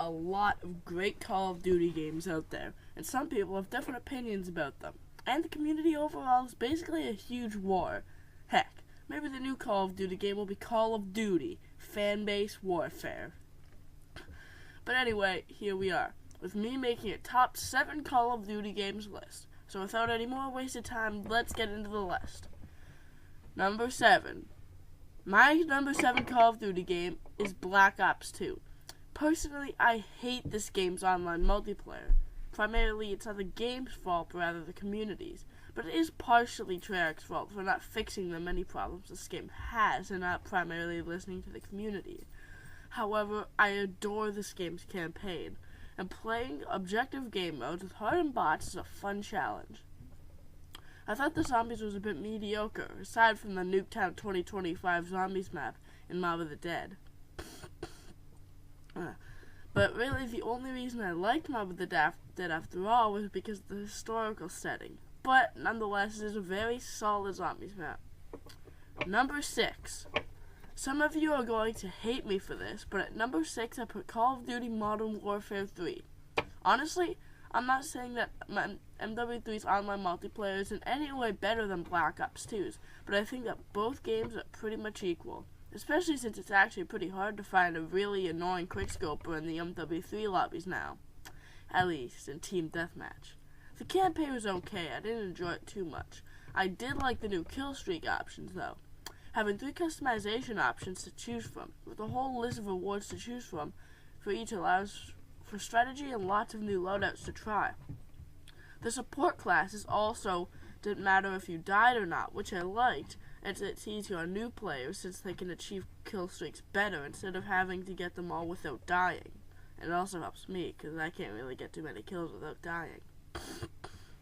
a lot of great Call of Duty games out there, and some people have different opinions about them. And the community overall is basically a huge war. Heck, maybe the new Call of Duty game will be Call of Duty, Fan-Base Warfare. But anyway, here we are, with me making a top 7 Call of Duty games list. So without any more wasted time, let's get into the list. Number 7. My number 7 Call of Duty game is Black Ops 2. Personally, I hate this game's online multiplayer. Primarily, it's not the game's fault, but rather the community's. But it is partially Treyarch's fault for not fixing the many problems this game has and not primarily listening to the community. However, I adore this game's campaign, and playing objective game modes with hardened bots is a fun challenge. I thought the zombies was a bit mediocre, aside from the Nuketown 2025 zombies map in Mob of the Dead. But really, the only reason I liked Mob of the Dead after all was because of the historical setting. But, nonetheless, it is a very solid zombies map. Number 6. Some of you are going to hate me for this, but at number 6 I put Call of Duty Modern Warfare 3. Honestly, I'm not saying that MW3's online multiplayer is in any way better than Black Ops 2's, but I think that both games are pretty much equal, especially since it's actually pretty hard to find a really annoying quickscoper in the MW3 lobbies now, at least in Team Deathmatch. The campaign was okay, I didn't enjoy it too much. I did like the new kill streak options though. Having 3 customization options to choose from, with a whole list of rewards to choose from, for each allows for strategy and lots of new loadouts to try. The support classes also didn't matter if you died or not, which I liked, as it's easier on new players since they can achieve kill streaks better instead of having to get them all without dying. And it also helps me, because I can't really get too many kills without dying.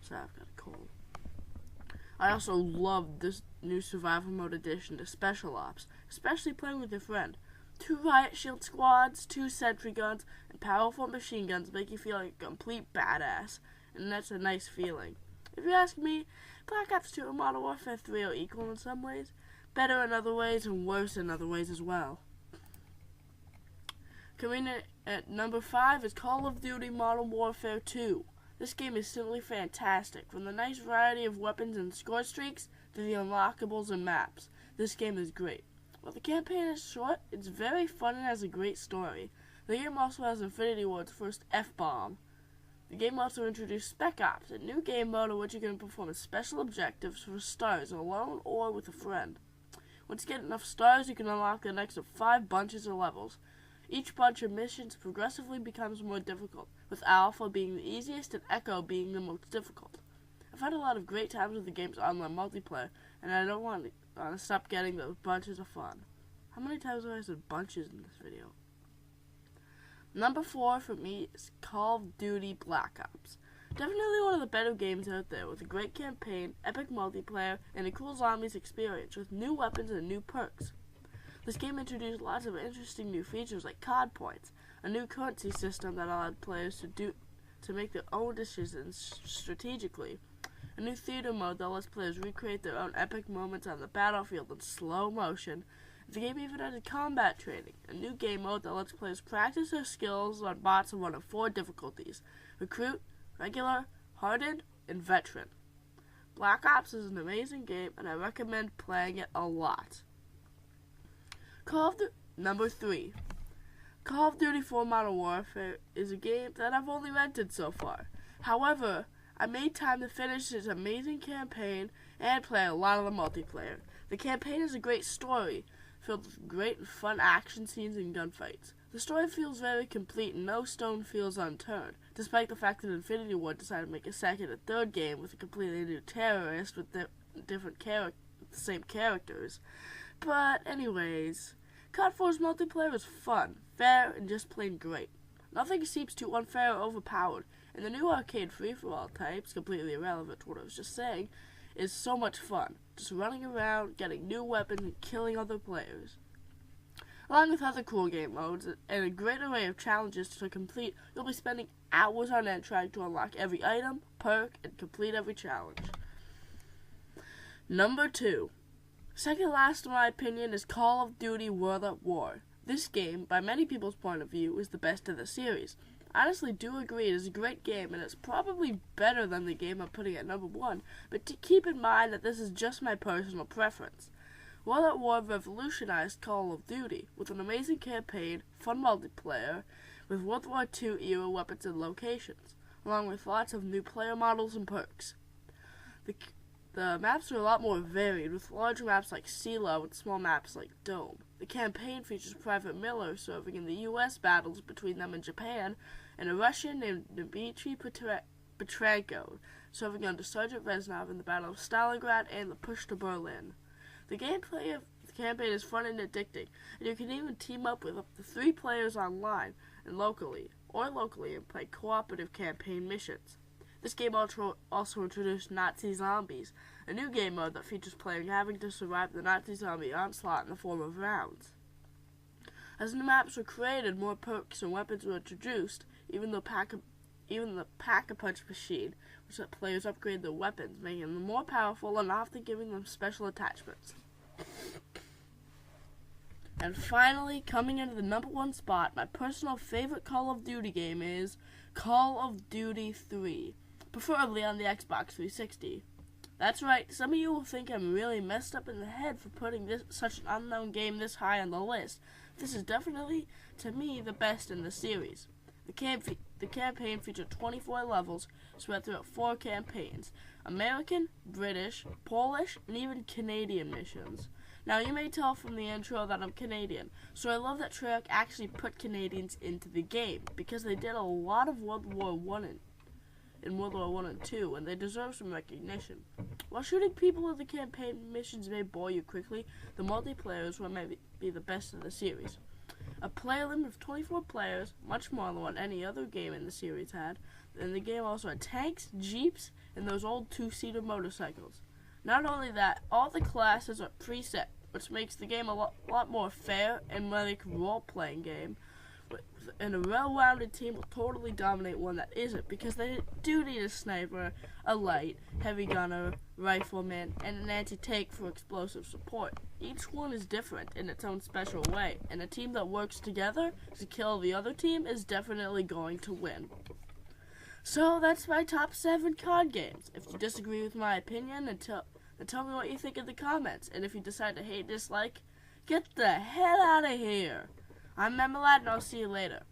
So I've got a cold. I also loved this new survival mode addition to Special Ops, especially playing with your friend. 2 riot shield squads, 2 sentry guns, and powerful machine guns make you feel like a complete badass, and that's a nice feeling. If you ask me, Black Ops 2 and Modern Warfare 3 are equal in some ways, better in other ways, and worse in other ways as well. Coming in at number 5 is Call of Duty Modern Warfare 2. This game is simply fantastic, from the nice variety of weapons and score streaks to the unlockables and maps. This game is great. While the campaign is short, it's very fun and has a great story. The game also has Infinity Ward's first F-bomb. The game also introduced Spec Ops, a new game mode in which you can perform special objectives for stars alone or with a friend. Once you get enough stars, you can unlock the next of 5 bunches of levels. Each bunch of missions progressively becomes more difficult, with Alpha being the easiest and Echo being the most difficult. I've had a lot of great times with the game's online multiplayer, and I don't want to stop getting those bunches of fun. How many times have I said bunches in this video? Number 4 for me is Call of Duty Black Ops. Definitely one of the better games out there, with a great campaign, epic multiplayer, and a cool zombies experience with new weapons and new perks. This game introduced lots of interesting new features like COD points, a new currency system that allowed players to make their own decisions strategically, a new theater mode that lets players recreate their own epic moments on the battlefield in slow motion. The game even added combat training, a new game mode that lets players practice their skills on bots in one of 4 difficulties: Recruit, Regular, Hardened, and Veteran. Black Ops is an amazing game, and I recommend playing it a lot. Number 3. Call of Duty 4 Modern Warfare is a game that I've only rented so far. However, I made time to finish its amazing campaign and play a lot of the multiplayer. The campaign is a great story, filled with great and fun action scenes and gunfights. The story feels very complete and no stone feels unturned, despite the fact that Infinity Ward decided to make a second and third game with a completely new terrorist with the same characters. But anyways, COD 4's multiplayer is fun, fair, and just plain great. Nothing seems too unfair or overpowered, and the new arcade free-for-all types, completely irrelevant to what I was just saying, is so much fun. Just running around, getting new weapons, and killing other players. Along with other cool game modes and a great array of challenges to complete, you'll be spending hours on end trying to unlock every item, perk, and complete every challenge. Number 2. Second last in my opinion is Call of Duty World at War. This game, by many people's point of view, is the best of the series. I honestly do agree it is a great game, and it's probably better than the game I'm putting at number 1, but to keep in mind that this is just my personal preference. World at War revolutionized Call of Duty with an amazing campaign, fun multiplayer, with World War II era weapons and locations, along with lots of new player models and perks. The maps are a lot more varied, with larger maps like CeeLo and small maps like Dome. The campaign features Private Miller serving in the U.S. battles between them and Japan, and a Russian named Dmitry Petrenko serving under Sergeant Reznov in the Battle of Stalingrad and the push to Berlin. The gameplay of the campaign is fun and addicting, and you can even team up with up to 3 players online and locally and play cooperative campaign missions. This game also introduced Nazi Zombies, a new game mode that features players having to survive the Nazi zombie onslaught in the form of rounds. As new maps were created, more perks and weapons were introduced, even the Pack-a-Punch machine, which let players upgrade their weapons, making them more powerful and often giving them special attachments. And finally, coming into the number 1 spot, my personal favorite Call of Duty game is Call of Duty 3, preferably on the Xbox 360. That's right, some of you will think I'm really messed up in the head for putting such an unknown game this high on the list. This is definitely, to me, the best in the series. The campaign featured 24 levels spread throughout 4 campaigns: American, British, Polish, and even Canadian missions. Now, you may tell from the intro that I'm Canadian, so I love that Treyarch actually put Canadians into the game, because they did a lot of World War I in World War I and II, and they deserve some recognition. While shooting people in the campaign missions may bore you quickly, the multiplayer is what may be the best in the series. A player limit of 24 players, much more than what any other game in the series had, and the game also had tanks, jeeps, and those old 2-seater motorcycles. Not only that, all the classes are preset, which makes the game a lot more fair and like a role-playing game, and a well-rounded team will totally dominate one that isn't, because they do need a sniper, a light, heavy gunner, rifleman, and an anti-tank for explosive support. Each one is different in its own special way, and a team that works together to kill the other team is definitely going to win. So that's my top 7 COD games. If you disagree with my opinion, then tell me what you think in the comments. And if you decide to hate, dislike, get the hell out of here. I'm Memelad, and I'll see you later.